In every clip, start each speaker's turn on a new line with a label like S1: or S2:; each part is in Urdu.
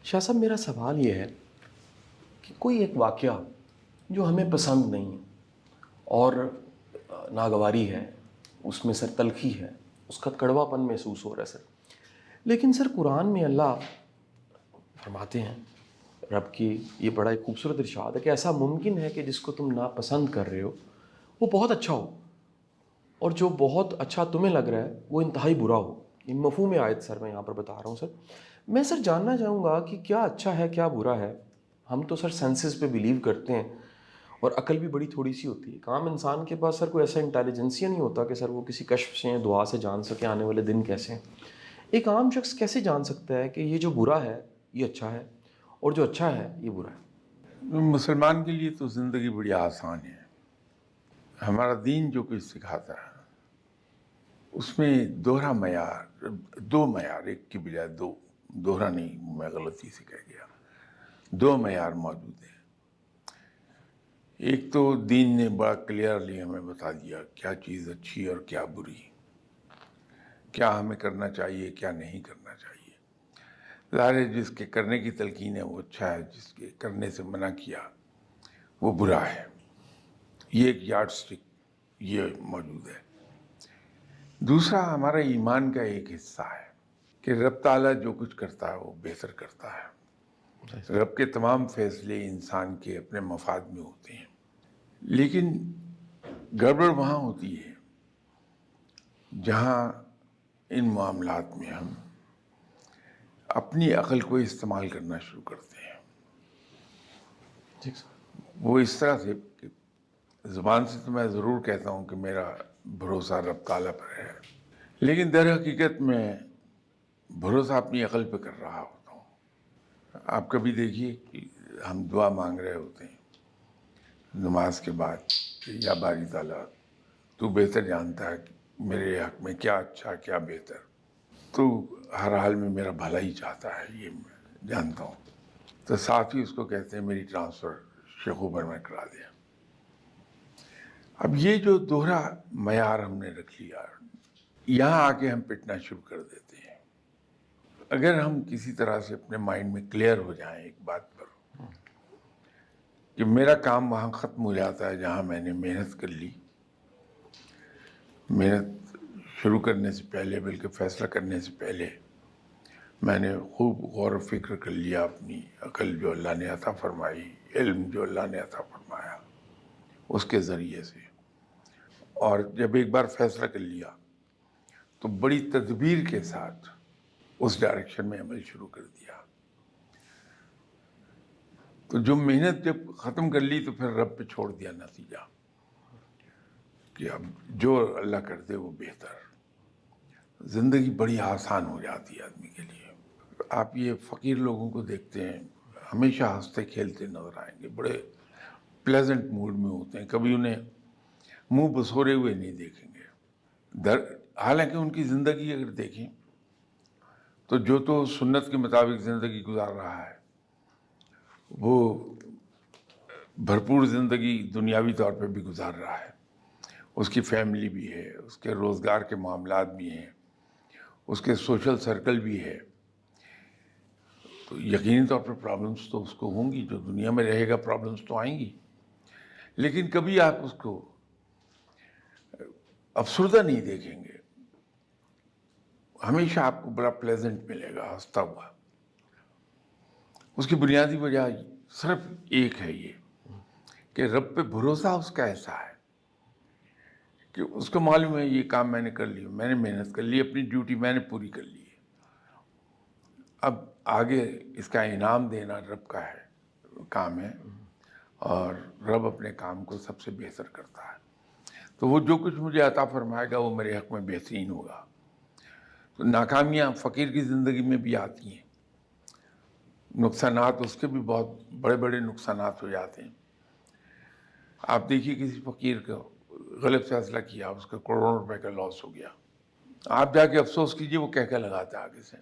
S1: شاہ صاحب میرا سوال یہ ہے کہ کوئی ایک واقعہ جو ہمیں پسند نہیں ہے اور ناگواری ہے، اس میں سر تلخی ہے، اس کا کڑوا پن محسوس ہو رہا ہے سر، لیکن سر قرآن میں اللہ فرماتے ہیں، رب کی یہ بڑا ایک خوبصورت ارشاد ہے کہ ایسا ممکن ہے کہ جس کو تم ناپسند کر رہے ہو وہ بہت اچھا ہو، اور جو بہت اچھا تمہیں لگ رہا ہے وہ انتہائی برا ہو۔ یہ مفہوم آیت سر میں یہاں پر بتا رہا ہوں سر۔ میں سر جاننا چاہوں گا کہ کیا اچھا ہے کیا برا ہے۔ ہم تو سر سینسز پہ بلیو کرتے ہیں اور عقل بھی بڑی تھوڑی سی ہوتی ہے۔ ایک عام انسان کے پاس سر کوئی ایسا انٹیلیجنسیا نہیں ہوتا کہ سر وہ کسی کشف سے دعا سے جان سکے آنے والے دن کیسے ہیں۔ ایک عام شخص کیسے جان سکتا ہے کہ یہ جو برا ہے یہ اچھا ہے اور جو اچھا ہے یہ برا ہے؟
S2: مسلمان کے لیے تو زندگی بڑی آسان ہے۔ ہمارا دین جو کچھ سکھاتا ہے اس میں دوہرا معیار، دو معیار، ایک کی بجائے دو، دوہرا نہیں، میں غلطی سے کہہ گیا، دو معیار موجود ہیں۔ ایک تو دین نے بڑا کلیئرلی ہمیں بتا دیا کیا چیز اچھی اور کیا بری، کیا ہمیں کرنا چاہیے کیا نہیں کرنا چاہیے۔ ظاہر ہے جس کے کرنے کی تلقین ہے وہ اچھا ہے، جس کے کرنے سے منع کیا وہ برا ہے۔ یہ ایک یارڈ سٹک یہ موجود ہے۔ دوسرا ہمارا ایمان کا ایک حصہ ہے کہ رب تعالیٰ جو کچھ کرتا ہے وہ بہتر کرتا ہے۔ رب کے تمام فیصلے انسان کے اپنے مفاد میں ہوتے ہیں، لیکن گڑبڑ وہاں ہوتی ہے جہاں ان معاملات میں ہم اپنی عقل کو استعمال کرنا شروع کرتے ہیں۔ وہ اس طرح سے کہ زبان سے تو میں ضرور کہتا ہوں کہ میرا بھروسہ رب تعالیٰ پر ہے، لیکن در حقیقت میں بھروسہ اپنی عقل پہ کر رہا ہوتا ہوں۔ آپ کبھی دیکھیے کہ ہم دعا مانگ رہے ہوتے ہیں نماز کے بعد کہ یا باری تعالیٰ تو بہتر جانتا ہے کہ میرے حق میں کیا اچھا کیا بہتر، تو ہر حال میں میرا بھلا ہی چاہتا ہے، یہ میں جانتا ہوں۔ تو ساتھ ہی اس کو کہتے ہیں میری ٹرانسفر شیخ عمر میں کرا دیا۔ اب یہ جو دوہرا معیار ہم نے رکھ لیا، یہاں آ کے ہم پٹنا شروع کر دیتے ہیں۔ اگر ہم کسی طرح سے اپنے مائنڈ میں کلیئر ہو جائیں ایک بات پر کہ میرا کام وہاں ختم ہو جاتا ہے جہاں میں نے محنت کر لی، محنت شروع کرنے سے پہلے بلکہ فیصلہ کرنے سے پہلے میں نے خوب غور و فکر کر لیا، اپنی عقل جو اللہ نے عطا فرمائی، علم جو اللہ نے عطا فرمایا اس کے ذریعے سے، اور جب ایک بار فیصلہ کر لیا تو بڑی تدبیر کے ساتھ اس ڈائریکشن میں عمل شروع کر دیا۔ تو جو محنت جب ختم کر لی تو پھر رب پہ چھوڑ دیا نتیجہ کہ اب جو اللہ کر دے وہ بہتر۔ زندگی بڑی آسان ہو جاتی ہے آدمی کے لیے۔ آپ یہ فقیر لوگوں کو دیکھتے ہیں، ہمیشہ ہنستے کھیلتے نظر آئیں گے، بڑے پلیزنٹ موڈ میں ہوتے ہیں، کبھی انہیں منہ بسورے ہوئے نہیں دیکھیں گے۔ حالانکہ ان کی زندگی اگر دیکھیں تو جو تو سنت کے مطابق زندگی گزار رہا ہے وہ بھرپور زندگی دنیاوی طور پہ بھی گزار رہا ہے، اس کی فیملی بھی ہے، اس کے روزگار کے معاملات بھی ہیں، اس کے سوشل سرکل بھی ہے، تو یقینی طور پر پرابلمس تو اس کو ہوں گی، جو دنیا میں رہے گا پرابلمس تو آئیں گی، لیکن کبھی آپ اس کو افسردہ نہیں دیکھیں گے، ہمیشہ آپ کو بڑا پلیزنٹ ملے گا، ہنستا ہوا۔ اس کی بنیادی وجہ صرف ایک ہے، یہ کہ رب پہ بھروسہ اس کا ایسا ہے کہ اس کو معلوم ہے یہ کام میں نے کر لی، میں نے محنت کر لی، اپنی ڈیوٹی میں نے پوری کر لی ہے، اب آگے اس کا انعام دینا رب کا ہے کام ہے، اور رب اپنے کام کو سب سے بہتر کرتا ہے، تو وہ جو کچھ مجھے عطا فرمائے گا وہ میرے حق میں بہترین ہوگا۔ تو ناکامیاں فقیر کی زندگی میں بھی آتی ہیں، نقصانات اس کے بھی بہت بڑے بڑے نقصانات ہو جاتے ہیں۔ آپ دیکھیے کسی فقیر کو غلط فیصلہ کیا، اس کا کروڑوں روپے کا لاس ہو گیا، آپ جا کے افسوس کیجئے، وہ کہہ لگاتا ہے آگے سے،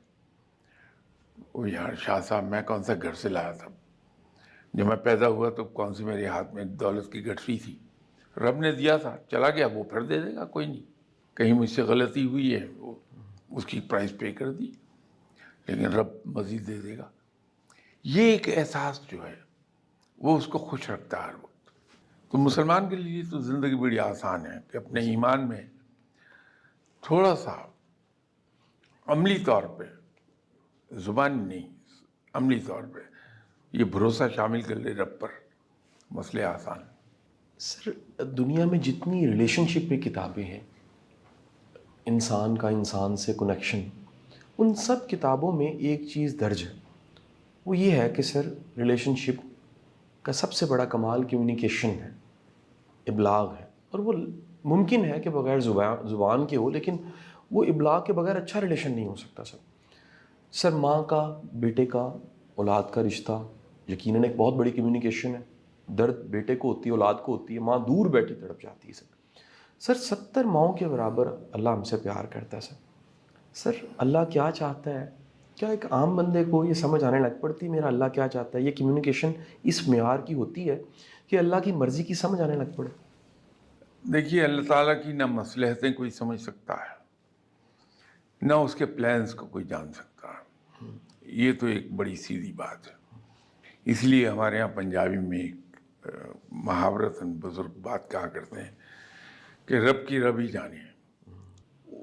S2: وہ یار شاہ صاحب میں کون سا گھر سے لایا تھا، جب میں پیدا ہوا تو کون سی میرے ہاتھ میں دولت کی گٹھری تھی، رب نے دیا تھا، چلا گیا، وہ پھر دے دے گا، کوئی نہیں، کہیں مجھ سے غلطی ہوئی ہے وہ اس کی پرائز پے کر دی، لیکن رب مزید دے دے گا۔ یہ ایک احساس جو ہے وہ اس کو خوش رکھتا ہے ہر وقت. تو مسلمان کے لیے تو زندگی بڑی آسان ہے کہ اپنے ایمان میں تھوڑا سا عملی طور پہ، زبانی نہیں، عملی طور پہ یہ بھروسہ شامل کر لے رب پر، مسئلے آسان.
S1: سر دنیا میں جتنی ریلیشن شپ میں کتابیں ہیں، انسان کا انسان سے کنیکشن، ان سب کتابوں میں ایک چیز درج ہے، وہ یہ ہے کہ سر ریلیشن شپ کا سب سے بڑا کمال کمیونیکیشن ہے، ابلاغ ہے. اور وہ ممکن ہے کہ بغیر زبان کے ہو، لیکن وہ ابلاغ کے بغیر اچھا ریلیشن نہیں ہو سکتا سر. سر ماں کا بیٹے کا، اولاد کا رشتہ یقیناً ایک بہت بڑی کمیونیکیشن ہے. درد بیٹے کو ہوتی ہے، اولاد کو ہوتی ہے، ماں دور بیٹھی تڑپ جاتی ہے. سر 70 ماؤں کے برابر اللہ ہم سے پیار کرتا ہے. سر اللہ کیا چاہتا ہے؟ کیا ایک عام بندے کو یہ سمجھ آنے لگ پڑتی میرا اللہ کیا چاہتا ہے؟ یہ کمیونیکیشن اس معیار کی ہوتی ہے کہ اللہ کی مرضی کی سمجھ آنے لگ پڑے؟
S2: دیکھیے، اللہ تعالیٰ کی نہ مصلحتیں کوئی سمجھ سکتا ہے، نہ اس کے پلانز کو کوئی جان سکتا ہے. یہ تو ایک بڑی سیدھی بات ہے. اس لیے ہمارے ہاں پنجابی میں ایک محاورتاً بزرگ بات کہا کرتے ہیں کہ رب کی رب ہی جانے.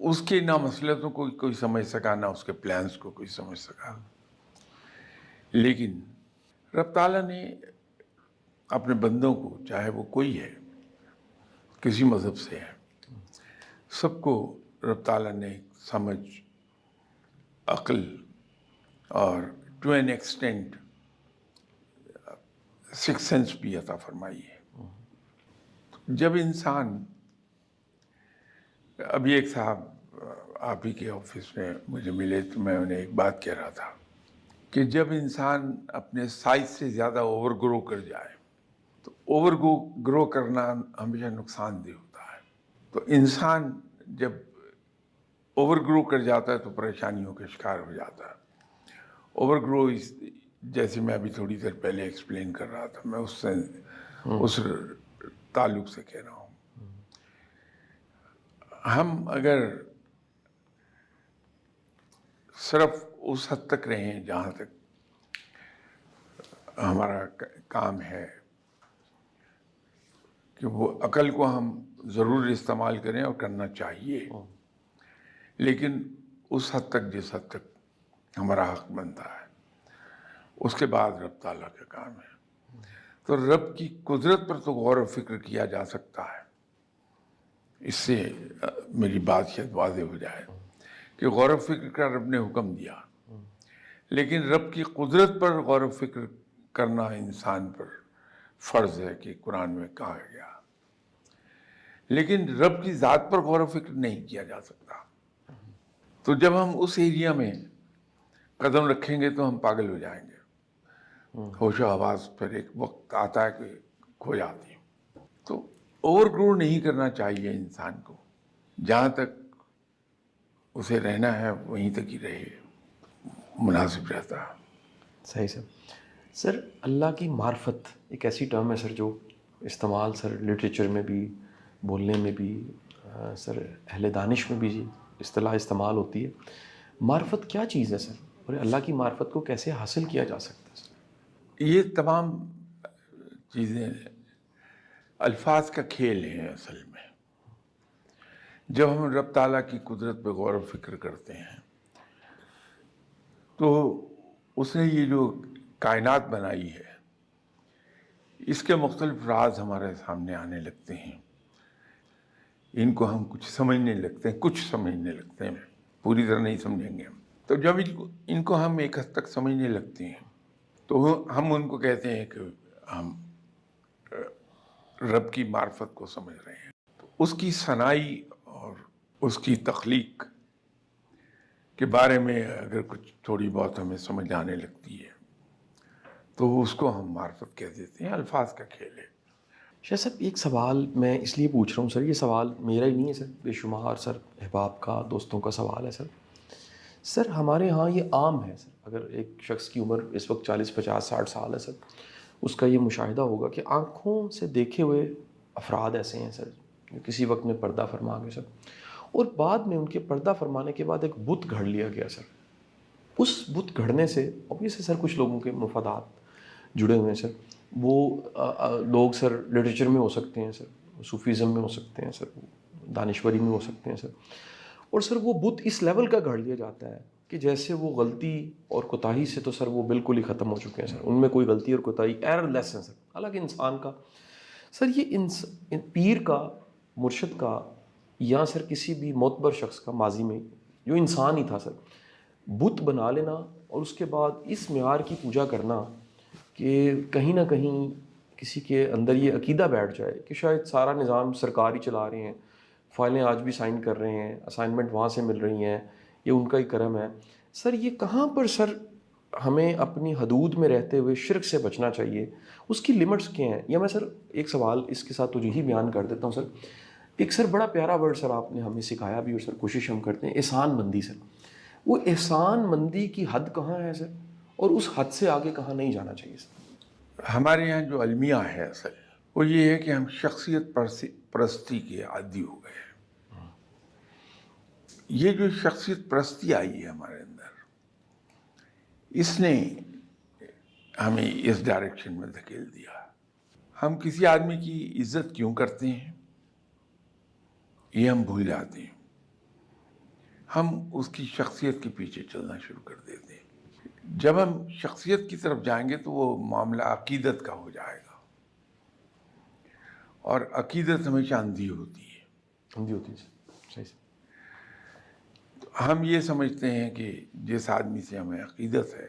S2: اس کے نہ مصلحتوں کو کوئی سمجھ سکا، نہ اس کے پلانز کو کوئی سمجھ سکا. لیکن رب تعالیٰ نے اپنے بندوں کو، چاہے وہ کوئی ہے، کسی مذہب سے ہے، سب کو رب تعالیٰ نے سمجھ، عقل اور to an extent six sense بھی عطا فرمائی ہے. جب انسان، ابھی ایک صاحب آپ ہی کے آفس میں مجھے ملے تو میں انہیں ایک بات کہہ رہا تھا کہ جب انسان اپنے سائز سے زیادہ اوور گرو کر جائے تو اوور گرو کرنا ہمیشہ نقصان دہ ہوتا ہے. تو انسان جب اوور گرو کر جاتا ہے تو پریشانیوں کا شکار ہو جاتا ہے. اوور گرو جیسے میں ابھی تھوڑی دیر پہلے ایکسپلین کر رہا تھا، میں اس تعلق سے کہہ رہا ہوں. ہم اگر صرف اس حد تک رہیں جہاں تک ہمارا کام ہے کہ وہ عقل کو ہم ضرور استعمال کریں اور کرنا چاہیے، لیکن اس حد تک جس حد تک ہمارا حق بنتا ہے، اس کے بعد رب تعالیٰ کا کام ہے. تو رب کی قدرت پر تو غور و فکر کیا جا سکتا ہے. اس سے میری بات شاید واضح ہو جائے کہ غور و فکر کا رب نے حکم دیا، لیکن رب کی قدرت پر غور و فکر کرنا انسان پر فرض ہے کہ قرآن میں کہا گیا. لیکن رب کی ذات پر غور و فکر نہیں کیا جا سکتا. تو جب ہم اس ایریا میں قدم رکھیں گے تو ہم پاگل ہو جائیں گے. ہوش و حواس پر ایک وقت آتا ہے کہ کھو جاتی ہیں. تو اوور گرو نہیں کرنا چاہیے انسان کو. جہاں تک اسے رہنا ہے وہیں تک ہی رہے، مناسب رہتا ہے.
S1: صحیح سر. سر اللہ کی معرفت ایک ایسی ٹرم ہے سر جو استعمال سر لٹریچر میں بھی، بولنے میں بھی، سر اہل دانش میں بھی جی اصطلاح استعمال ہوتی ہے. معرفت کیا چیز ہے سر، اور اللہ کی معرفت کو کیسے حاصل کیا جا سکتا ہے سر؟
S2: یہ تمام چیزیں الفاظ کا کھیل ہیں اصل میں. جب ہم رب تعالیٰ کی قدرت پہ غور و فکر کرتے ہیں تو اس نے یہ جو کائنات بنائی ہے، اس کے مختلف راز ہمارے سامنے آنے لگتے ہیں. ان کو ہم کچھ سمجھنے لگتے ہیں، پوری طرح نہیں سمجھیں گے ہم. تو جب ان کو ہم ایک حد تک سمجھنے لگتے ہیں تو ہم ان کو کہتے ہیں کہ ہم رب کی معرفت کو سمجھ رہے ہیں. تو اس کی صنائی اور اس کی تخلیق کے بارے میں اگر کچھ تھوڑی بہت ہمیں سمجھ آنے لگتی ہے تو اس کو ہم معرفت کہہ دیتے ہیں. الفاظ کا کھیل ہے.
S1: شاہ صاحب ایک سوال میں اس لیے پوچھ رہا ہوں سر، یہ سوال میرا ہی نہیں ہے سر، بے شمار سر احباب کا، دوستوں کا سوال ہے سر. سر ہمارے ہاں یہ عام ہے سر، اگر ایک شخص کی عمر اس وقت 40 50 60 سال ہے سر، اس کا یہ مشاہدہ ہوگا کہ آنکھوں سے دیکھے ہوئے افراد ایسے ہیں سر جو کسی وقت میں پردہ فرما گئے سر، اور بعد میں ان کے پردہ فرمانے کے بعد ایک بت گھڑ لیا گیا سر. اس بت گھڑنے سے obviously سر کچھ لوگوں کے مفادات جڑے ہوئے ہیں سر. وہ لوگ سر لٹریچر میں ہو سکتے ہیں سر, صوفیزم میں ہو سکتے ہیں سر, دانشوری میں ہو سکتے ہیں سر, اور سر وہ بت اس لیول کا گھڑ لیا جاتا ہے کہ جیسے وہ غلطی اور کوتاہی سے تو سر وہ بالکل ہی ختم ہو چکے ہیں سر, ان میں کوئی غلطی اور کوتاہی ایرر لیس ہے سر. حالانکہ انسان کا سر یہ پیر کا, مرشد کا, یا سر کسی بھی معتبر شخص کا ماضی میں جو انسان ہی تھا سر, بت بنا لینا اور اس کے بعد اس معیار کی پوجا کرنا کہ کہیں نہ کہیں کسی کے اندر یہ عقیدہ بیٹھ جائے کہ شاید سارا نظام سرکار ہی چلا رہے ہیں, فائلیں آج بھی سائن کر رہے ہیں, اسائنمنٹ وہاں سے مل رہی ہیں, یہ ان کا ہی کرم ہے. سر یہ کہاں پر سر ہمیں اپنی حدود میں رہتے ہوئے شرک سے بچنا چاہیے, اس کی لمٹس کیا ہیں؟ یا میں سر ایک سوال اس کے ساتھ تو یہی بیان کر دیتا ہوں سر. ایک سر بڑا پیارا ورڈ سر آپ نے ہمیں سکھایا بھی, اور سر کوشش ہم کرتے ہیں, احسان مندی سر. وہ احسان مندی کی حد کہاں ہے سر, اور اس حد سے آگے کہاں نہیں جانا چاہیے سر؟
S2: ہمارے یہاں جو المیہ ہے اصل وہ یہ ہے کہ ہم شخصیت پرستی کے عادی ہو گئے ہیں. یہ جو شخصیت پرستی آئی ہے ہمارے اندر, اس نے ہمیں اس ڈائریکشن میں دھکیل دیا. ہم کسی آدمی کی عزت کیوں کرتے ہیں یہ ہم بھول جاتے ہیں. ہم اس کی شخصیت کے پیچھے چلنا شروع کر دیتے ہیں. جب ہم شخصیت کی طرف جائیں گے تو وہ معاملہ عقیدت کا ہو جائے گا, اور عقیدت ہمیشہ اندھی ہوتی ہے.
S1: اندھی ہوتی ہے صحیح سے.
S2: ہم یہ سمجھتے ہیں کہ جس آدمی سے ہمیں عقیدت ہے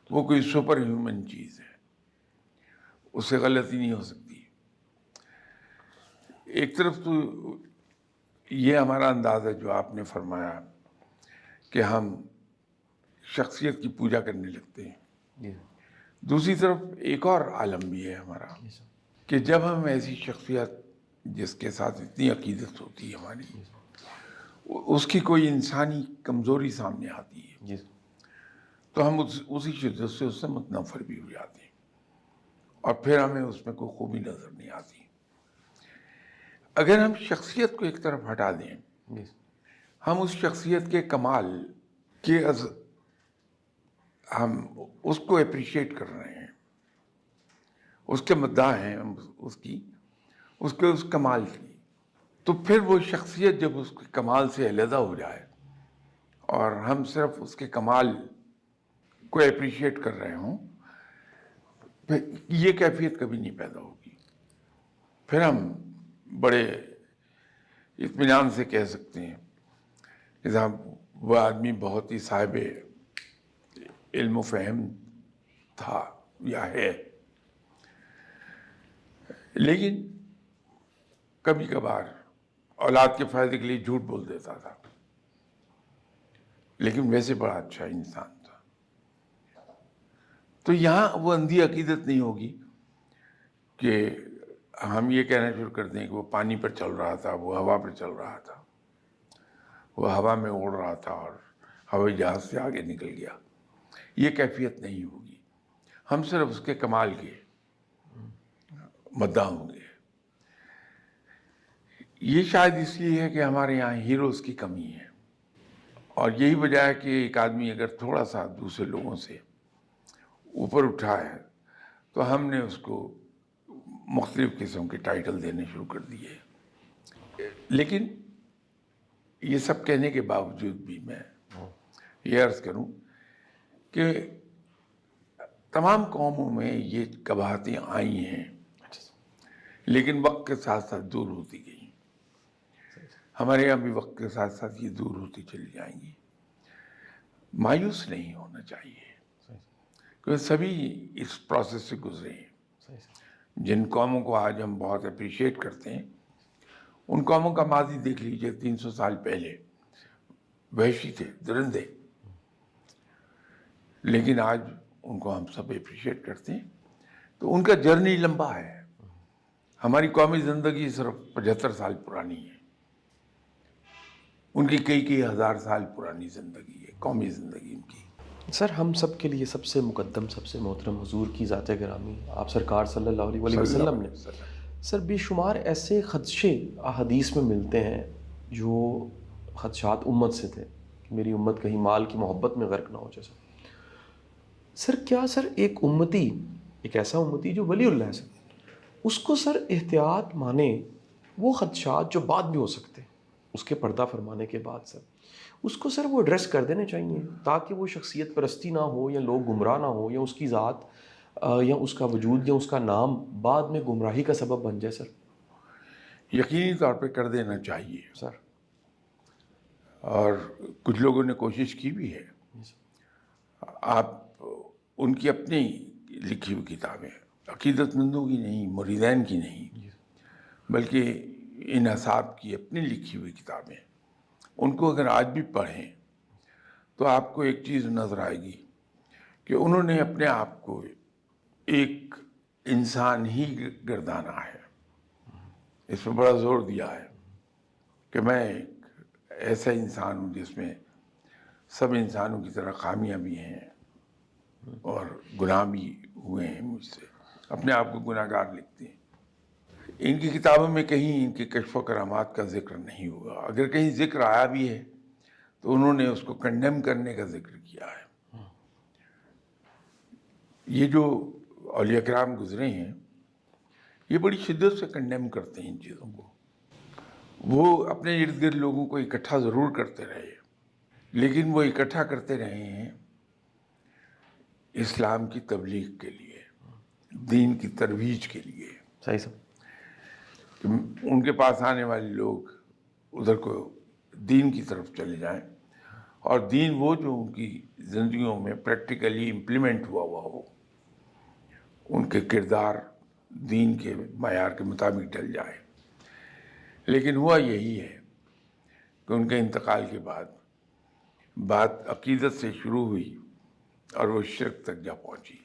S2: وہ کوئی سپر ہیومن چیز ہے, اس سے غلطی نہیں ہو سکتی. ایک طرف تو یہ ہمارا انداز ہے جو آپ نے فرمایا کہ ہم شخصیت کی پوجا کرنے لگتے ہیں. دوسری طرف ایک اور عالم بھی ہے ہمارا کہ جب ہم ایسی شخصیت جس کے ساتھ اتنی عقیدت ہوتی ہے ہماری, اس کی کوئی انسانی کمزوری سامنے آتی ہے تو ہم اسی شدت سے اس سے متنفر بھی ہو جاتے ہیں, اور پھر ہمیں اس میں کوئی خوبی نظر نہیں آتی. اگر ہم شخصیت کو ایک طرف ہٹا دیں, ہم اس شخصیت کے کمال کے ہم اس کو اپریشیٹ کر رہے ہیں, اس کے مداح ہیں ہم اس کمال کی, تو پھر وہ شخصیت جب اس کے کمال سے علیحدہ ہو جائے اور ہم صرف اس کے کمال کو اپریشیٹ کر رہے ہوں, پھر یہ کیفیت کبھی نہیں پیدا ہوگی. پھر ہم بڑے اطمینان سے کہہ سکتے ہیں کہ صاحب وہ آدمی بہت ہی صاحب علم و فہم تھا یا ہے, لیکن کبھی کبھار اولاد کے فائدے کے لیے جھوٹ بول دیتا تھا, لیکن ویسے بڑا اچھا انسان تھا. تو یہاں وہ اندھی عقیدت نہیں ہوگی کہ ہم یہ کہنا شروع کر دیں کہ وہ پانی پر چل رہا تھا, وہ ہوا پر چل رہا تھا, وہ ہوا میں اڑ رہا تھا اور ہوائی جہاز سے آگے نکل گیا. یہ کیفیت نہیں ہوگی. ہم صرف اس کے کمال کے مداح ہوں گے. یہ شاید اس لیے ہے کہ ہمارے یہاں ہیروز کی کمی ہے, اور یہی وجہ ہے کہ ایک آدمی اگر تھوڑا سا دوسرے لوگوں سے اوپر اٹھا ہے تو ہم نے اس کو مختلف قسم کے ٹائٹل دینے شروع کر دیے. لیکن یہ سب کہنے کے باوجود بھی میں یہ عرض کروں کہ تمام قوموں میں یہ قباحتیں آئی ہیں, لیکن وقت کے ساتھ ساتھ دور ہوتی گئیں. ہمارے یہاں بھی وقت کے ساتھ ساتھ یہ دور ہوتی چلی جائیں گی. مایوس نہیں ہونا چاہیے, کیونکہ سبھی اس پروسیس سے گزرے ہیں. جن قوموں کو آج ہم بہت اپریشیٹ کرتے ہیں, ان قوموں کا ماضی دیکھ لیجئے. 300 سال پہلے وحشی تھے, درندے, لیکن آج ان کو ہم سب اپریشیٹ کرتے ہیں. تو ان کا جرنی لمبا ہے. ہماری قومی زندگی صرف 75 سال پرانی ہے, ان کی کئی ہزار سال پرانی زندگی ہے, قومی زندگی ان کی.
S1: سر ہم سب کے لیے سب سے مقدم, سب سے محترم حضور کی ذات گرامی آپ سرکار صلی اللہ علیہ وسلم نے سر بے شمار ایسے خدشے احادیث میں ملتے ہیں جو خدشات امت سے تھے کہ میری امت کہیں مال کی محبت میں غرق نہ ہو جائے سر کیا سر ایک امتی، ایک ایسا امتی جو ولی اللہ ہے سر، اس کو سر احتیاط مانے وہ خدشات جو بعد بھی ہو سکتے ہیں اس کے پردہ فرمانے کے بعد سر، اس کو سر وہ ایڈریس کر دینے چاہیے تاکہ وہ شخصیت پرستی نہ ہو یا لوگ گمراہ نہ ہو یا اس کی ذات یا اس کا وجود یا اس کا نام بعد میں گمراہی کا سبب بن جائے سر؟
S2: یقینی طور پہ کر دینا چاہیے،
S1: سر
S2: اور کچھ لوگوں نے کوشش کی بھی ہے۔ آپ ان کی اپنی لکھی ہوئی کتابیں، عقیدت مندوں کی نہیں، مریدین کی نہیں، بلکہ ان اصحاب کی اپنی لکھی ہوئی کتابیں، ان کو اگر آج بھی پڑھیں تو آپ کو ایک چیز نظر آئے گی کہ انہوں نے اپنے آپ کو ایک انسان ہی گردانا ہے، اس پہ بڑا زور دیا ہے کہ میں ایک ایسا انسان ہوں جس میں سب انسانوں کی طرح خامیاں بھی ہیں اور گناہ بھی ہوئے ہیں، مجھ سے اپنے آپ کو گناہ گار لکھتے ہیں۔ ان کی کتابوں میں کہیں ان کے کشف و کرامات کا ذکر نہیں ہوگا، اگر کہیں ذکر آیا بھی ہے تو انہوں نے اس کو کنڈیم کرنے کا ذکر کیا ہے۔ یہ جو اولیاء کرام گزرے ہیں یہ بڑی شدت سے کنڈیم کرتے ہیں ان چیزوں کو۔ وہ اپنے ارد گرد لوگوں کو اکٹھا ضرور کرتے رہے، لیکن وہ اکٹھا کرتے رہے ہیں اسلام کی تبلیغ کے لیے، دین کی ترویج کے لیے،
S1: صحیح سر۔
S2: کہ ان کے پاس آنے والے لوگ ادھر کو دین کی طرف چلے جائیں، اور دین وہ جو ان کی زندگیوں میں پریکٹیکلی امپلیمنٹ ہوا ہو، ان کے کردار دین کے معیار کے مطابق ڈل جائے۔ لیکن ہوا یہی ہے کہ ان کے انتقال کے بعد بات عقیدت سے شروع ہوئی اور وہ شرک تک جا پہنچی۔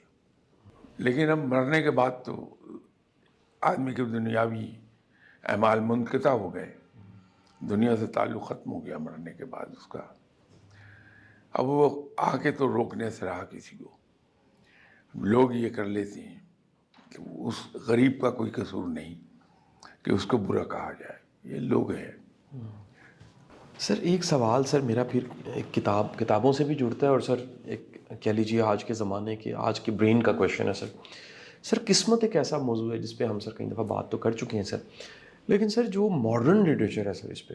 S2: لیکن اب مرنے کے بعد تو آدمی کے دنیاوی اعمال منقطع ہو گئے، دنیا سے تعلق ختم ہو گیا مرنے کے بعد اس کا۔ اب وہ آ کے تو روکنے سے رہا کسی کو، لوگ یہ کر لیتے ہیں کہ اس غریب کا کوئی قصور نہیں کہ اس کو برا کہا جائے، یہ لوگ ہیں۔
S1: سر ایک سوال سر میرا پھر ایک کتابوں سے بھی جڑتا ہے، اور سر ایک کہہ لیجیے آج کے زمانے کے آج کے برین کا کویشچن ہے سر قسمت ایک ایسا موضوع ہے جس پہ ہم سر کئی دفعہ بات تو کر چکے ہیں سر، لیکن سر جو ماڈرن لٹریچر ہے سر اس پہ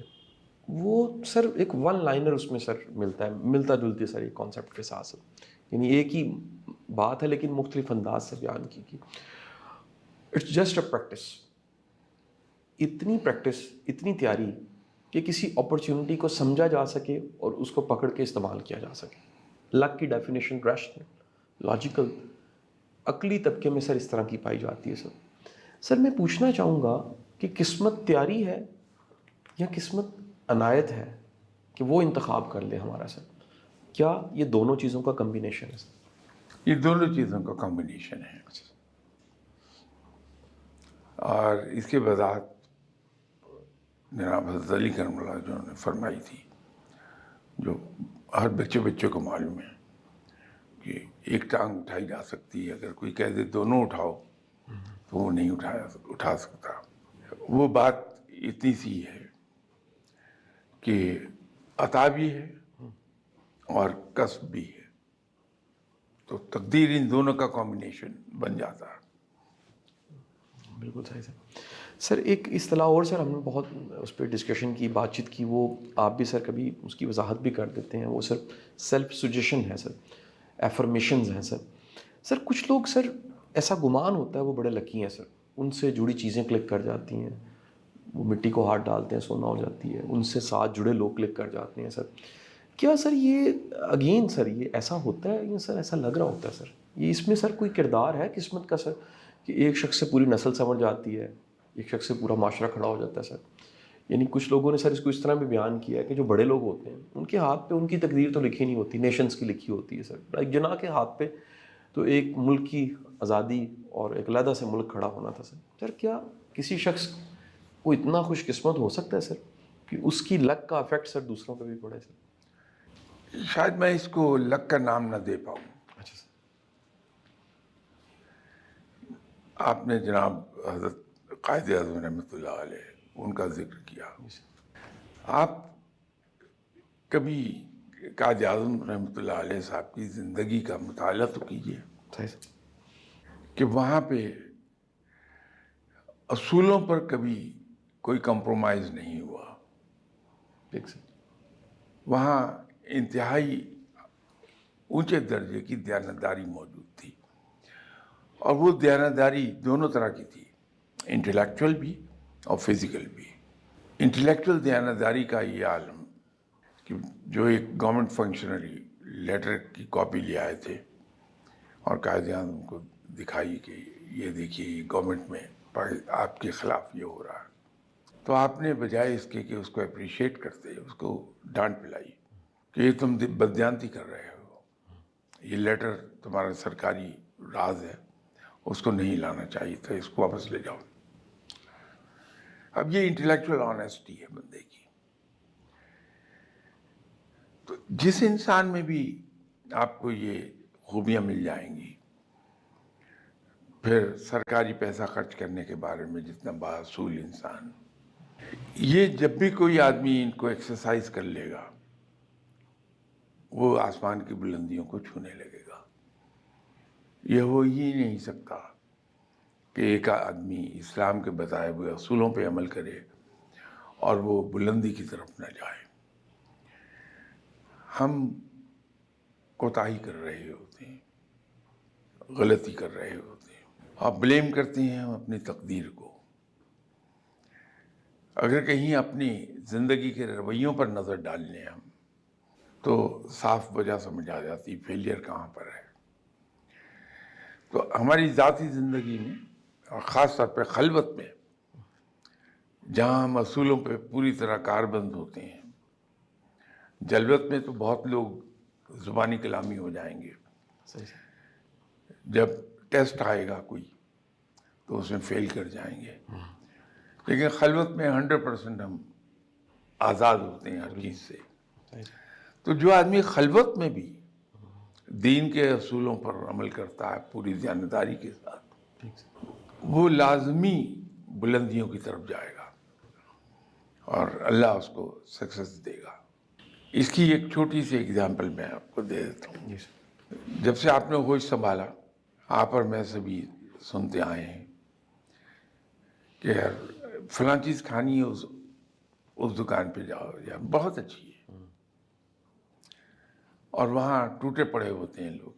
S1: وہ سر ایک ون لائنر اس میں سر ملتا جلتی سر ایک کانسیپٹ کے ساتھ سر، یعنی ایک ہی بات ہے لیکن مختلف انداز سے بیان کی اٹس جسٹ اے پریکٹس، اتنی پریکٹس، اتنی تیاری کہ کسی اپرچونٹی کو سمجھا جا سکے اور اس کو پکڑ کے استعمال کیا جا سکے۔ لک کی ڈیفینیشن ریشنل، لاجیکل، عقلی طبقے میں سر اس طرح کی پائی جاتی ہے سر میں پوچھنا چاہوں گا کہ قسمت تیاری ہے یا قسمت عنایت ہے کہ وہ انتخاب کر لے ہمارا سر؟ کیا یہ دونوں چیزوں کا کمبینیشن ہے سر؟
S2: یہ دونوں چیزوں کا کمبینیشن ہے، اور اس کے وضاحت جناب حضرت علی کرم اللہ جو نے فرمائی تھی، جو ہر بچے کو معلوم ہے کہ ایک ٹانگ اٹھائی جا سکتی ہے، اگر کوئی کہہ دے دونوں اٹھاؤ تو وہ نہیں اٹھا سکتا۔ وہ بات اتنی سی ہے کہ عطا بھی ہے اور کسب بھی ہے، تو تقدیر ان دونوں کا کمبینیشن بن جاتا ہے۔
S1: بالکل صحیح سر ایک اصطلاح اور سر ہم نے بہت اس پہ ڈسکشن کی، بات چیت کی، وہ آپ بھی سر کبھی اس کی وضاحت بھی کر دیتے ہیں، وہ سر سیلف سجیشن ہے سر، ایفرمیشنز ہیں سر کچھ لوگ سر ایسا گمان ہوتا ہے وہ بڑے لکی ہیں سر، ان سے جڑی چیزیں کلک کر جاتی ہیں، وہ مٹی کو ہاتھ ڈالتے ہیں سونا ہو جاتی ہے، ان سے ساتھ جڑے لوگ کلک کر جاتے ہیں سر۔ کیا سر یہ اگین سر یہ ایسا ہوتا ہے یا سر ایسا لگ رہا ہوتا ہے سر، یہ اس میں سر کوئی کردار ہے قسمت کا سر کہ ایک شخص سے پوری نسل سمجھ جاتی ہے، ایک شخص سے پورا معاشرہ کھڑا ہو جاتا ہے سر؟ یعنی کچھ لوگوں نے سر اس کو اس طرح بھی بیان کیا ہے کہ جو بڑے لوگ ہوتے ہیں ان کے ہاتھ پہ ان کی تقدیر تو لکھی نہیں ہوتی، نیشنز کی لکھی ہوتی ہے سر، ایک جناح کے ہاتھ پہ تو ایک ملک کی آزادی اور ایک علیحدہ سے ملک کھڑا ہونا تھا سر کیا کسی شخص کو اتنا خوش قسمت ہو سکتا ہے سر کہ اس کی لک کا افیکٹ سر دوسروں پہ بھی پڑے سر؟
S2: شاید میں اس کو لک کا نام نہ دے پاؤں۔
S1: اچھا سر۔
S2: آپ نے جناب حضرت قائد اعظم رحمۃ اللہ علیہ ان کا ذکر کیا، آپ کبھی قائد اعظم رحمۃ اللہ علیہ صاحب کی زندگی کا مطالعہ تو کیجیے کہ وہاں پہ اصولوں پر کبھی کوئی کمپرومائز نہیں ہوا. وہاں انتہائی اونچے درجے کی دیانتداری موجود تھی، اور وہ دیانتداری دونوں طرح کی تھی، انٹلیکچوئل بھی اور فزیکل بھی. انٹلیکچوئل دیانتداری کا یہ عالم کہ جو ایک گورنمنٹ فنکشنری لیٹر کی کاپی لے آئے تھے اور قائد اعظم کو دکھائی کہ یہ دیکھیے یہ گورنمنٹ میں آپ کے خلاف یہ ہو رہا ہے، تو آپ نے بجائے اس کے کہ اس کو اپریشیٹ کرتے اس کو ڈانٹ پلائی کہ یہ تم بددیانتی کر رہے ہو، یہ لیٹر تمہارا سرکاری راز ہے، اس کو نہیں لانا چاہیے تھا، اس کو واپس لے جاؤ. اب یہ انٹلیکچوئل آنیسٹی ہے بندے کی. تو جس انسان میں بھی آپ کو یہ خوبیاں مل جائیں گی، پھر سرکاری پیسہ خرچ کرنے کے بارے میں جتنا باصول انسان، یہ جب بھی کوئی آدمی ان کو ایکسرسائز کر لے گا وہ آسمان کی بلندیوں کو چھونے لگے گا. یہ ہو ہی نہیں سکتا کہ ایک آدمی اسلام کے بتائے ہوئے اصولوں پہ عمل کرے اور وہ بلندی کی طرف نہ جائے. ہم کوتاہی کر رہے ہوتے ہیں، غلطی کر رہے ہوتے ہیں، آپ بلیم کرتے ہیں ہم اپنی تقدیر کو. اگر کہیں اپنی زندگی کے رویوں پر نظر ڈال لیں ہم تو صاف وجہ سمجھ آ جاتی فیلئر کہاں پر ہے. تو ہماری ذاتی زندگی میں اور خاص طور پہ خلوت میں جہاں ہم اصولوں پہ پوری طرح کاربند ہوتے ہیں، جلوت میں تو بہت لوگ زبانی کلامی ہو جائیں گے، جب ٹیسٹ آئے گا کوئی تو اس میں فیل کر جائیں گے، لیکن خلوت میں 100% ہم آزاد ہوتے ہیں ہر چیز سے. تو جو آدمی خلوت میں بھی دین کے اصولوں پر عمل کرتا ہے پوری دیانتداری کے ساتھ، وہ لازمی بلندیوں کی طرف جائے گا اور اللہ اس کو سکسیس دے گا. اس کی ایک چھوٹی سی اگزامپل میں آپ کو دے دیتا ہوں. جب سے آپ نے ہوش سنبھالا، آپ اور میں سبھی سنتے آئے ہیں کہ یار فلاں چیز کھانی ہے، اس دکان پہ جاؤ، یا بہت اچھی ہے، اور وہاں ٹوٹے پڑے ہوتے ہیں لوگ.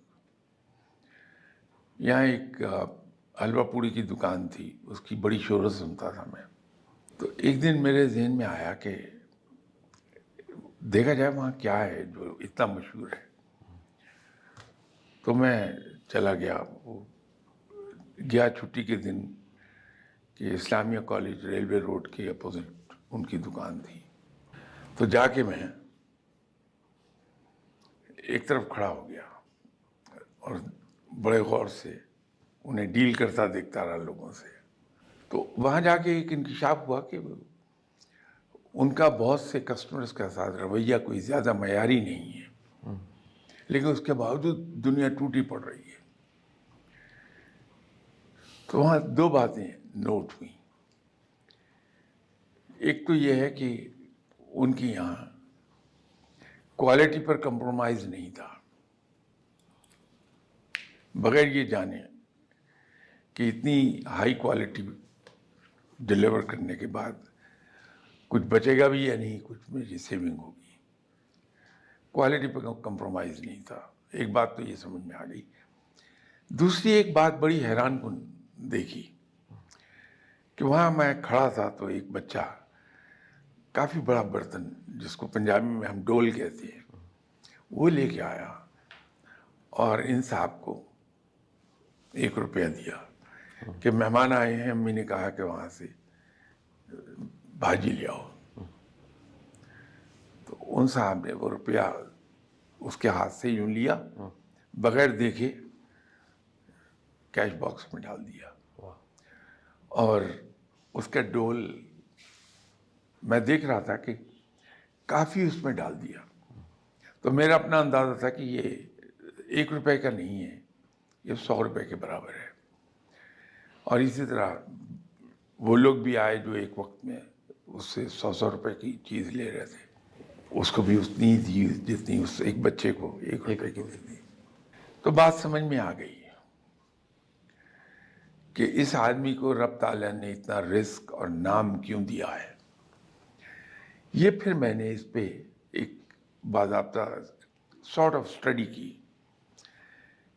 S2: یہاں ایک حلوہ پوڑی کی دکان تھی، اس کی بڑی شہرت سنتا تھا میں. تو ایک دن میرے ذہن میں آیا کہ دیکھا جائے وہاں کیا ہے جو اتنا مشہور ہے. تو میں چلا گیا چھٹی کے دن کہ اسلامیہ کالج ریلوے روڈ کے اپوزٹ ان کی دکان تھی. تو جا کے میں ایک طرف کھڑا ہو گیا اور بڑے غور سے انہیں ڈیل کرتا دیکھتا رہا لوگوں سے. تو وہاں جا کے ایک انکشاف ہوا کہ ان کا بہت سے کسٹمرز کے ساتھ رویہ کوئی زیادہ معیاری نہیں ہے، لیکن اس کے باوجود دنیا ٹوٹی پڑ رہی ہے. تو وہاں دو باتیں نوٹ ہوئیں. ایک تو یہ ہے کہ ان کی یہاں کوالٹی پر کمپرومائز نہیں تھا، بغیر یہ جانے کہ اتنی ہائی کوالٹی ڈلیور کرنے کے بعد کچھ بچے گا بھی یا نہیں، کچھ میری سیونگ ہوگی. کوالٹی پہ کمپرومائز نہیں تھا. ایک بات تو یہ سمجھ میں آ گئی. دوسری ایک بات بڑی حیران کن دیکھی کہ وہاں میں کھڑا تھا تو ایک بچہ کافی بڑا برتن، جس کو پنجابی میں ہم ڈول کہتے ہیں، وہ لے کے آیا اور ان صاحب کو 1 روپیہ دیا کہ مہمان آئے ہیں، امی نے کہا کہ وہاں سے بھاجی لے آؤ. تو ان صاحب نے وہ روپیہ اس کے ہاتھ سے یوں لیا، بغیر دیکھے کیش باکس میں ڈال دیا، اور اس کا ڈول میں دیکھ رہا تھا کہ کافی اس میں ڈال دیا. تو میرا اپنا اندازہ تھا کہ یہ 1 روپے کا نہیں ہے، یہ 100 روپے کے برابر ہے. اور اسی طرح وہ لوگ بھی آئے جو ایک وقت میں اس سے 100 روپے کی چیز لے رہے تھے. اس کو بھی اتنی دی جتنی اس ایک بچے کو 1 روپے کی دی. تو بات سمجھ میں آ گئی کہ اس آدمی کو رب تعالیٰ نے اتنا رزق اور نام کیوں دیا ہے. یہ پھر میں نے اس پہ ایک باضابطہ سارٹ آف اسٹڈی کی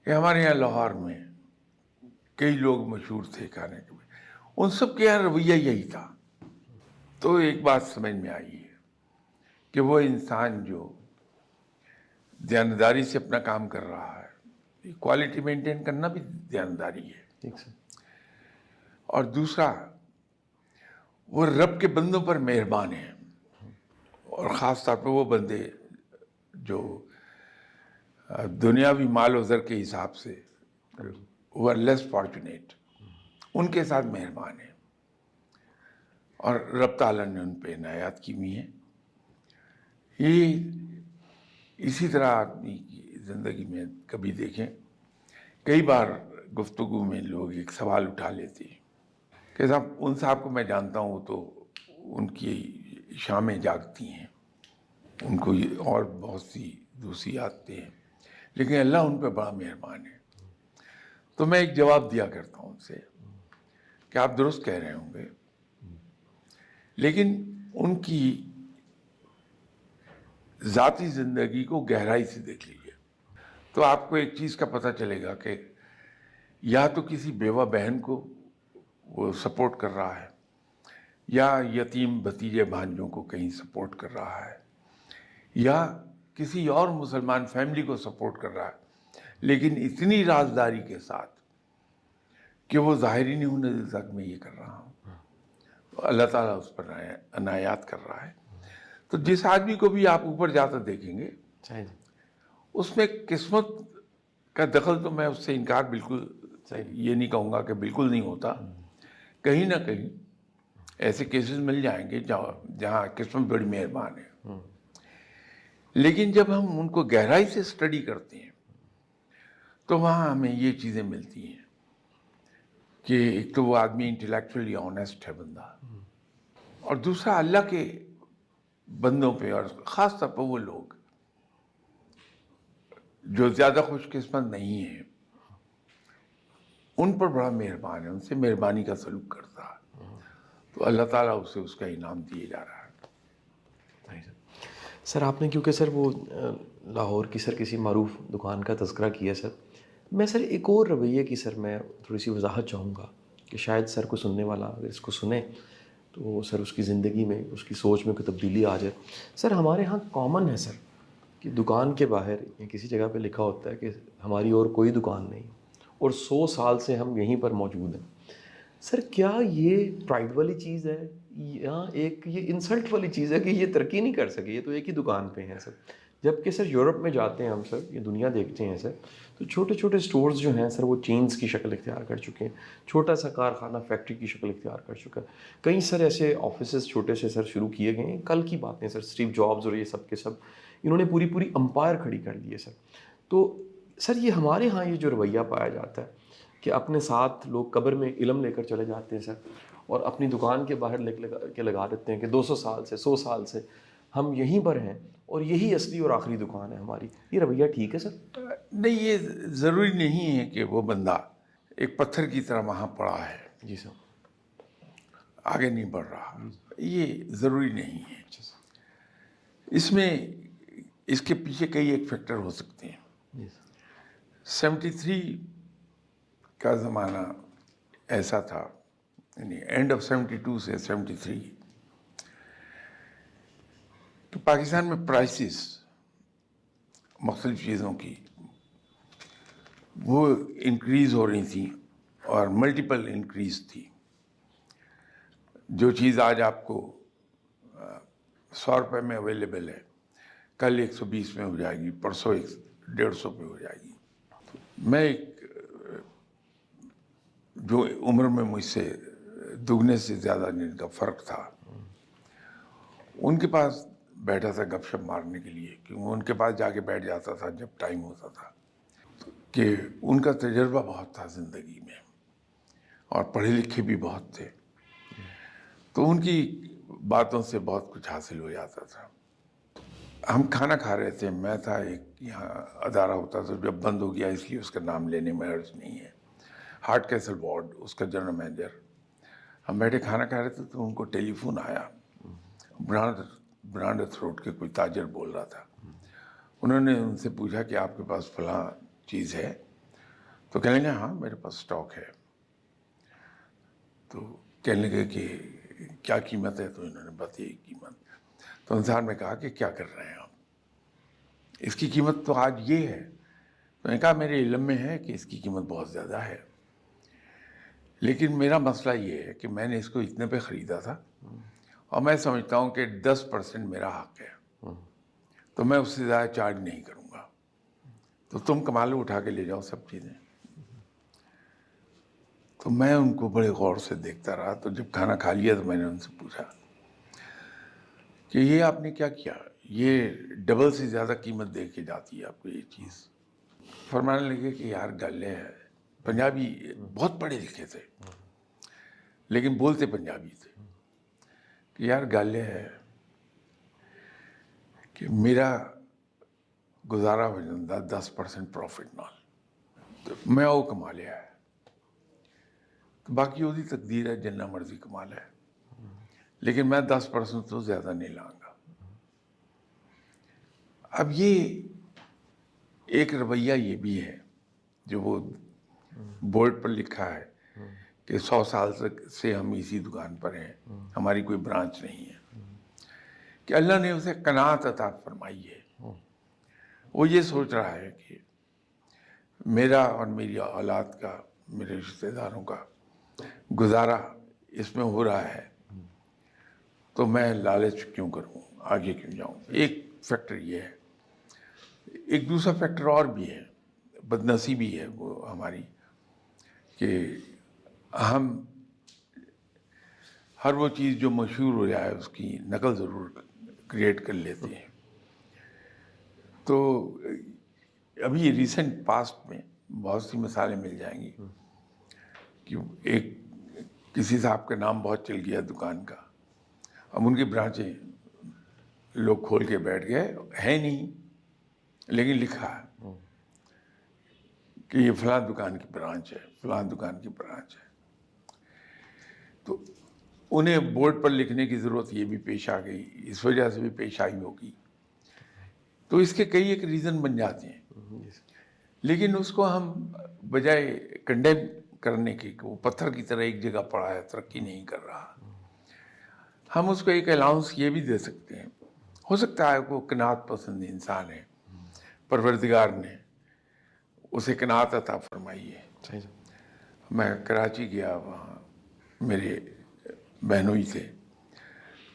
S2: کہ ہمارے یہاں لاہور میں کئی لوگ مشہور تھے کھانے کے، ان سب کے یہاں رویہ یہی تھا. تو ایک بات سمجھ میں آئی ہے کہ وہ انسان جو دیانتداری سے اپنا کام کر رہا ہے، کوالٹی مینٹین کرنا بھی دیانتداری ہے.
S1: ٹھیک سر.
S2: اور دوسرا، وہ رب کے بندوں پر مہربان ہیں، اور خاص طور پہ وہ بندے جو دنیاوی مال و زر کے حساب سے وہ آر لیس فارچونیٹ، ان کے ساتھ مہربان ہیں. اور رب تعالیٰ نے ان پہ عنایات کی ہوئی ہیں. یہ اسی طرح آدمی کی زندگی میں کبھی دیکھیں، کئی بار گفتگو میں لوگ ایک سوال اٹھا لیتے ہیں کہ صاحب کو میں جانتا ہوں تو ان کی شامیں جاگتی ہیں، ان کو اور بہت سی دوسری عادتیں ہیں، لیکن اللہ ان پہ بڑا مہربان ہے. تو میں ایک جواب دیا کرتا ہوں ان سے کہ آپ درست کہہ رہے ہوں گے، لیکن ان کی ذاتی زندگی کو گہرائی سے دیکھ لیجیے تو آپ کو ایک چیز کا پتہ چلے گا کہ یا تو کسی بیوہ بہن کو وہ سپورٹ کر رہا ہے، یا یتیم بھتیجے بھانجوں کو کہیں سپورٹ کر رہا ہے، یا کسی اور مسلمان فیملی کو سپورٹ کر رہا ہے، لیکن اتنی رازداری کے ساتھ کہ وہ ظاہر ہی نہیں ہونے دیتا کہ میں یہ کر رہا ہوں. تو اللہ تعالیٰ اس پر عنایات کر رہا ہے. تو جس آدمی کو بھی آپ اوپر جاتا دیکھیں گے، اس میں قسمت کا دخل، تو میں اس سے انکار بالکل یہ نہیں کہوں گا کہ بالکل نہیں ہوتا. کہیں نہ کہیں ایسے کیسز مل جائیں گے جہاں قسمت بڑی مہربان ہے. لیکن جب ہم ان کو گہرائی سے اسٹڈی کرتے ہیں تو وہاں ہمیں یہ چیزیں ملتی ہیں کہ ایک تو وہ آدمی انٹلیکچولی آنیسٹ ہے بندہ، اور دوسرا اللہ کے بندوں پہ، اور خاص طور پر وہ لوگ جو زیادہ خوش قسمت نہیں ہیں، ان پر بڑا مہربان ہے، ان سے مہربانی کا سلوک کرتا ہے. تو اللہ تعالیٰ اسے اس کا انعام دیے جا رہا ہے.
S1: سر آپ نے کیونکہ سر وہ لاہور کی سر کسی معروف دکان کا تذکرہ کیا سر، میں سر ایک اور رویے کی سر میں تھوڑی سی وضاحت چاہوں گا کہ شاید سر کو سننے والا اگر اس کو سنے تو سر اس کی زندگی میں، اس کی سوچ میں کوئی تبدیلی آ جائے. سر ہمارے ہاں کامن ہے سر کہ دکان کے باہر یا کسی جگہ پہ لکھا ہوتا ہے کہ ہماری اور کوئی دکان نہیں، اور 100 سال سے ہم یہیں پر موجود ہیں. سر کیا یہ پرائڈ والی چیز ہے یا ایک یہ انسلٹ والی چیز ہے کہ یہ ترقی نہیں کر سکے، یہ تو ایک ہی دکان پہ ہیں سر؟ جبکہ سر یورپ میں جاتے ہیں ہم سر، یہ دنیا دیکھتے ہیں سر، تو چھوٹے چھوٹے سٹورز جو ہیں سر وہ چینز کی شکل اختیار کر چکے ہیں، چھوٹا سا کارخانہ فیکٹری کی شکل اختیار کر چکا ہے. کئی سر ایسے آفیسز چھوٹے سے سر شروع کیے گئے ہیں، کل کی باتیں سر، اسٹیو جابز اور یہ سب کے سب انہوں نے پوری امپائر کھڑی کر دی ہے سر. تو سر یہ ہمارے ہاں یہ جو رویہ پایا جاتا ہے کہ اپنے ساتھ لوگ قبر میں علم لے کر چلے جاتے ہیں سر، اور اپنی دکان کے باہر لکھ کے لگا دیتے ہیں کہ 200 سال سے 100 سال سے ہم یہیں پر ہیں اور یہی اصلی اور آخری دکان ہے ہماری. یہ رویہ ٹھیک ہے سر؟
S2: نہیں، یہ ضروری نہیں ہے کہ وہ بندہ ایک پتھر کی طرح وہاں پڑا ہے،
S1: جی سر،
S2: آگے نہیں بڑھ رہا. یہ ضروری نہیں ہے.
S1: اچھا سر.
S2: اس میں اس کے پیچھے کئی ایک فیکٹر ہو سکتے ہیں.
S1: جی سر.
S2: 73 کا زمانہ ایسا تھا، یعنی اینڈ آف 72 سے 73، تو پاکستان میں پرائسز مختلف چیزوں کی وہ انکریز ہو رہی تھیں، اور ملٹیپل انکریز تھی. جو چیز آج آپ کو 100 روپے میں اویلیبل ہے، کل 120 میں ہو جائے گی، پرسوں 150 پہ ہو جائے گی. میں ایک جو عمر میں مجھ سے دگنے سے زیادہ جن کا فرق تھا، ان کے پاس بیٹھا تھا گپ شپ مارنے کے لیے، کیونکہ ان کے پاس جا کے بیٹھ جاتا تھا جب ٹائم ہوتا تھا، کہ ان کا تجربہ بہت تھا زندگی میں، اور پڑھے لکھے بھی بہت تھے، تو ان کی باتوں سے بہت کچھ حاصل ہو جاتا تھا. ہم کھانا کھا رہے تھے، میں تھا، ایک یہاں ادارہ ہوتا تھا جب بند ہو گیا اس لیے اس کا نام لینے میں حرج نہیں ہے، ہارٹ کیسل وارڈ، اس کا جنرل مینیجر. ہم بیٹھے کھانا کھا رہے تھے تو ان کو ٹیلی فون آیا. برانڈ تھروٹ کے کوئی تاجر بول رہا تھا. انہوں نے ان سے پوچھا کہ آپ کے پاس فلاں چیز ہے؟ تو کہنے لگے ہاں میرے پاس اسٹاک ہے. تو کہنے لگے کہ کیا قیمت ہے؟ تو انہوں نے بتائی قیمت. تو انسان نے کہا کہ کیا کر رہے ہیں آپ، اس کی قیمت تو آج یہ ہے. تو نے کہا میرے علم میں ہے کہ اس کی قیمت بہت زیادہ ہے، لیکن میرا مسئلہ یہ ہے کہ میں نے اس کو اتنے پہ خریدا تھا اور میں سمجھتا ہوں کہ 10% میرا حق ہے، تو میں اس سے زیادہ چارج نہیں کروں گا، تو تم کمال اٹھا کے لے جاؤ سب چیزیں. تو میں ان کو بڑے غور سے دیکھتا رہا. تو جب کھانا کھا لیا تو میں نے ان سے پوچھا کہ یہ آپ نے کیا کیا، یہ ڈبل سے زیادہ قیمت دے کے جاتی ہے آپ کو یہ چیز. فرمانے لگے کہ یار گل ہے، پنجابی بہت پڑھے لکھے تھے لیکن بولتے پنجابی تھے، کہ یار گل ہے کہ میرا گزارا ہو جاتا 10% پروفٹ نال، تو میں وہ کما لیا ہے، تو باقی وہی تقدیر ہے، جنہ مرضی کما لے، لیکن میں 10% تو زیادہ نہیں لاؤں گا. اب یہ ایک رویہ یہ بھی ہے جو وہ بورڈ پر لکھا ہے کہ 100 سال سے ہم اسی دکان پر ہیں، ہماری کوئی برانچ نہیں ہے، کہ اللہ نے اسے قناعت عطا فرمائی ہے. وہ یہ سوچ رہا ہے کہ میرا اور میری اولاد کا، میرے رشتہ داروں کا گزارا اس میں ہو رہا ہے، تو میں لالچ کیوں کروں، آگے کیوں جاؤں. ایک فیکٹر یہ ہے. ایک دوسرا فیکٹر اور بھی ہے، بدنصیبی ہے وہ ہماری، کہ ہم ہر وہ چیز جو مشہور ہو جائے اس کی نقل ضرور کریٹ کر لیتے ہیں. تو ابھی ریسنٹ پاسٹ میں بہت سی مثالیں مل جائیں گی کہ ایک کسی صاحب کا نام بہت چل گیا دکان کا، اب ان کی برانچیں لوگ کھول کے بیٹھ گئے، ہے نہیں لیکن لکھا ہے کہ یہ فلاں دکان کی برانچ ہے، فلاں دکان کی برانچ ہے. تو انہیں بورڈ پر لکھنے کی ضرورت یہ بھی پیش آ گئی، اس وجہ سے بھی پیش آئی ہوگی. تو اس کے کئی ایک ریزن بن جاتے ہیں، لیکن اس کو ہم بجائے کنڈیم کرنے کی کہ وہ پتھر کی طرح ایک جگہ پڑا ہے، ترقی نہیں کر رہا، ہم اس کو ایک الاؤنس یہ بھی دے سکتے ہیں. ہو سکتا ہے وہ قناعت پسند انسان ہے، پروردگار نے اسے قناعت عطا فرمائی ہے. میں کراچی گیا، وہاں میرے بہنوئی تھے،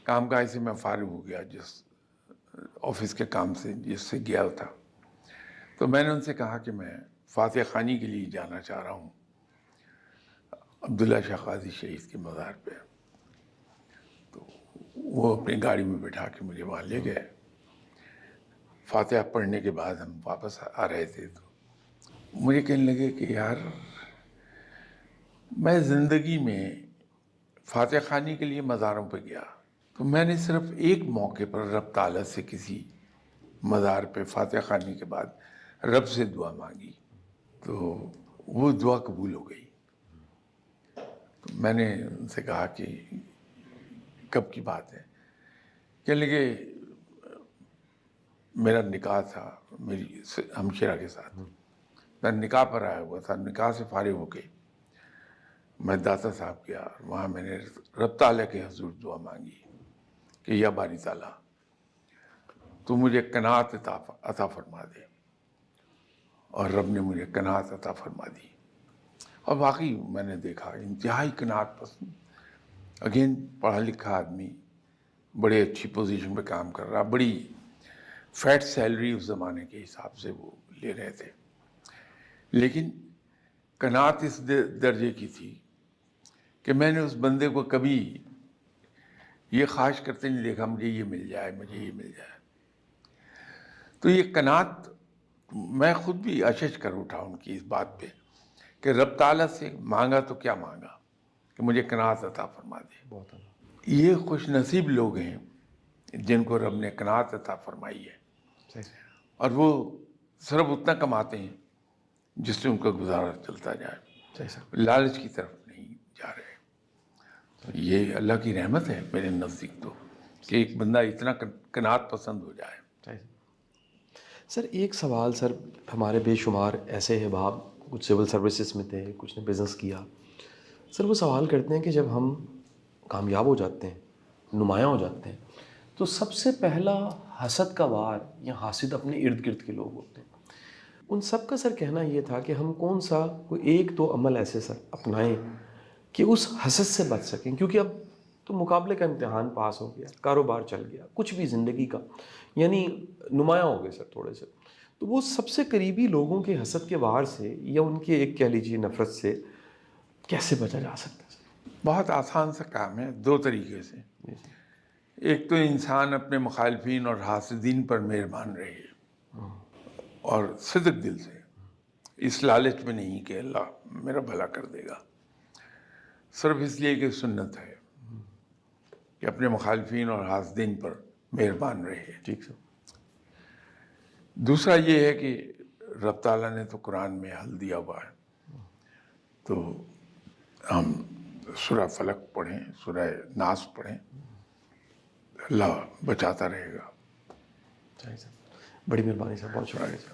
S2: کام کاج سے میں فارغ ہو گیا، جس آفس کے کام سے جس سے گیا تھا. تو میں نے ان سے کہا کہ میں فاتح خانی کے لیے جانا چاہ رہا ہوں عبداللہ شاہ قاضی شہید کے مزار پہ. تو وہ اپنی گاڑی میں بٹھا کے مجھے وہاں لے گئے. فاتحہ پڑھنے کے بعد ہم واپس آ رہے تھے تو مجھے کہنے لگے کہ یار میں زندگی میں فاتح خانی کے لیے مزاروں پہ گیا تو میں نے صرف ایک موقع پر رب تعالیٰ سے کسی مزار پہ فاتح خانی کے بعد رب سے دعا مانگی، تو وہ دعا قبول ہو گئی. تو میں نے ان سے کہا کہ کب کی بات ہے؟ کہنے لگے میرا نکاح تھا میری ہمشیرہ کے ساتھ، میں نکاح پر آیا ہوا تھا، نکاح سے فارغ ہو کے میں داتا صاحب گیا، وہاں میں نے رب تعالیٰ کے حضور دعا مانگی کہ یا باری تعالیٰ تو مجھے قناعت عطا فرما دے، اور رب نے مجھے قناعت عطا فرما دی. اور واقعی میں نے دیکھا انتہائی قناعت پسند، اگین پڑھا لکھا آدمی، بڑے اچھی پوزیشن پہ کام کر رہا، بڑی فیٹ سیلری اس زمانے کے حساب سے وہ لے رہے تھے، لیکن قناعت اس درجے کی تھی کہ میں نے اس بندے کو کبھی یہ خواہش کرتے نہیں دیکھا مجھے یہ مل جائے، مجھے یہ مل جائے. تو یہ قناعت میں خود بھی اشش کر اٹھا ان کی اس بات پہ کہ رب تعالیٰ سے مانگا تو کیا مانگا کہ مجھے قناعت عطا فرما دے. یہ خوش نصیب لوگ ہیں جن کو رب نے قناعت عطا فرمائی ہے،
S1: صحیح سر.
S2: اور وہ صرف اتنا کماتے ہیں جس سے ان کا گزارا چلتا جائے،
S1: صحیح سر.
S2: لالچ کی طرف نہیں جا رہے. یہ اللہ کی رحمت ہے میرے نزدیک تو، کہ ایک بندہ اتنا قناعت پسند ہو جائے.
S1: صحیح سر. ایک سوال سر، ہمارے بے شمار ایسے احباب کچھ سول سروسز میں تھے، کچھ نے بزنس کیا. سر وہ سوال کرتے ہیں کہ جب ہم کامیاب ہو جاتے ہیں، نمایاں ہو جاتے ہیں، تو سب سے پہلا حسد کا وار یا حاسد اپنے ارد گرد کے لوگ ہوتے ہیں. ان سب کا سر کہنا یہ تھا کہ ہم کون سا کوئی ایک دو عمل ایسے سر اپنائیں کہ اس حسد سے بچ سکیں، کیونکہ اب تو مقابلے کا امتحان پاس ہو گیا، کاروبار چل گیا، کچھ بھی زندگی کا یعنی نمایاں ہو گئے سر تھوڑے سے. تو وہ سب سے قریبی لوگوں کے حسد کے وار سے یا ان کے ایک کہہ لیجیے نفرت سے کیسے بچا جا سکتا ہے سر؟
S2: بہت آسان سا کام ہے، دو طریقے سے. ایک تو انسان اپنے مخالفین اور حاسدین پر مہربان رہے، اور صدق دل سے، اس لالچ میں نہیں کہ اللہ میرا بھلا کر دے گا، صرف اس لیے کہ سنت ہے کہ اپنے مخالفین اور حاسدین پر مہربان رہے.
S1: ٹھیک سر.
S2: دوسرا یہ ہے کہ رب تعالیٰ نے تو قرآن میں حل دیا ہوا ہے، تو ہم سورہ فلق پڑھیں، سورہ ناس پڑھیں، اللہ بچاتا رہے گا.
S1: صحیح سر. بڑی مہربانی سر، بہت شکریہ سر.